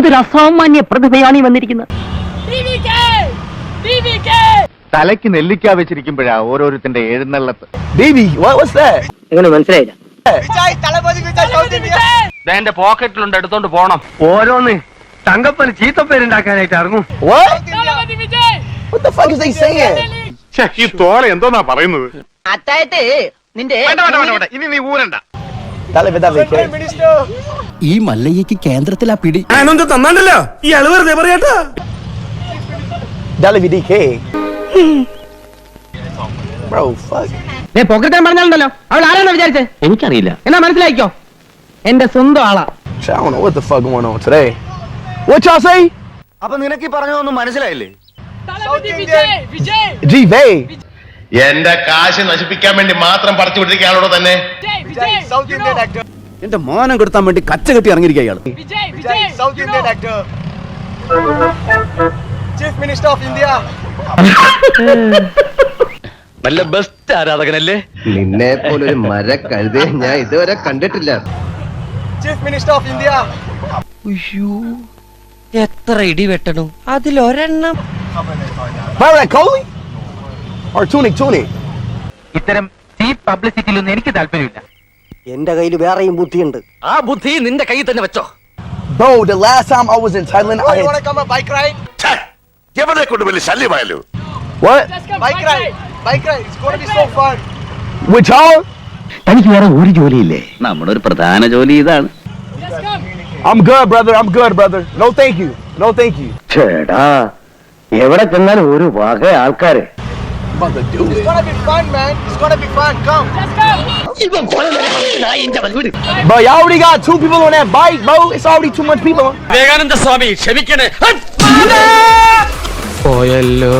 എന്തൊരു അസാമാന്യ പ്രതിഭയാണ് ഈ വന്നിരിക്കുന്നത്. തലയ്ക്ക് നെല്ലിക്ക വെച്ചിരിക്കുമ്പോഴാ ഓരോരുത്തന്റെ എഴുന്നള്ളത്ത്. എങ്ങനെ മനസ്സിലായില്ല? എന്റെ പോക്കറ്റിലുണ്ട്, എടുത്തോണ്ട് പോണം. ഓരോന്ന് തങ്കപ്പന് ചീത്തപ്പേരുണ്ടാക്കാനായിട്ട് ഇറങ്ങും. ഈ തോല എന്തോന്നാ പറയുന്നത്? അത്തായത് നിന്റെ ഇനി നീ ഊരണ്ട. ഈ മല്ലയ്യക്ക് കേന്ദ്രത്തിലാ പിടി. തന്നാണ്ടല്ലോ ഈ അളവ് വെറുതെ പറയാട്ടാ. പൊക്കറ്റാൻ പറഞ്ഞാലുണ്ടല്ലോ അവൾ ആരാണെന്ന് വിചാരിച്ചേ? എനിക്കറിയില്ല. എന്നാ മനസ്സിലായിക്കോ, എന്റെ സ്വന്തം ആളാ. അപ്പൊ നിനക്ക് ഈ പറഞ്ഞതൊന്നും മനസ്സിലായില്ലേ? എന്റെ കാശ് നശിപ്പിക്കാൻ വേണ്ടി മാത്രം പറിച്ചു വിട്ടിരിക്കുകയാണോ തന്നെ. എന്റെ മാനം കൊടുത്താൻ വേണ്ടി കച്ച കെട്ടി ഇറങ്ങിയിരിക്കുക ഇയാള്. നല്ല ബെസ്റ്റ് ആരാധകനല്ലേ? നിന്നെ പോലൊരു മര കഴുതേ ഞാൻ ഇതുവരെ കണ്ടിട്ടില്ല. എത്ര ഇടി വെട്ടണം അതിലൊരെണ്ണം. ഇത്തരം ചീപ്പ് പബ്ലിസിറ്റിയിലൊന്നും എനിക്ക് താല്പര്യമില്ല. എന്റെ കയ്യിൽ വേറെയും ബുദ്ധിയുണ്ട്. ആ ബുദ്ധി നിന്റെ കയ്യിൽ തന്നെ വെച്ചോ. Bro, the last time I was in Thailand, I had... എവിടെ കൊണ്ട് വലിയ ശല്യമായല്ലോ. What? Bike ride. It's going to be so fun. With y'all? തനിക്ക് വേറെ ഒരു ജോലിയില്ലേ? നമ്മുടെ ഒരു പ്രധാന ജോലി ഇതാണ്. I'm good, brother. No, thank you. ചേടാ, എവിടെ ചെന്നാലും ഒരു വക ആൾക്കാര്. It's going to be fun, man. It's going to be fun. Come. But y'all already got 2 people on that bike, bro. It's already too much people. Vivekananda സ്വാമി ക്ഷമിക്കണേ. പോയല്ലോ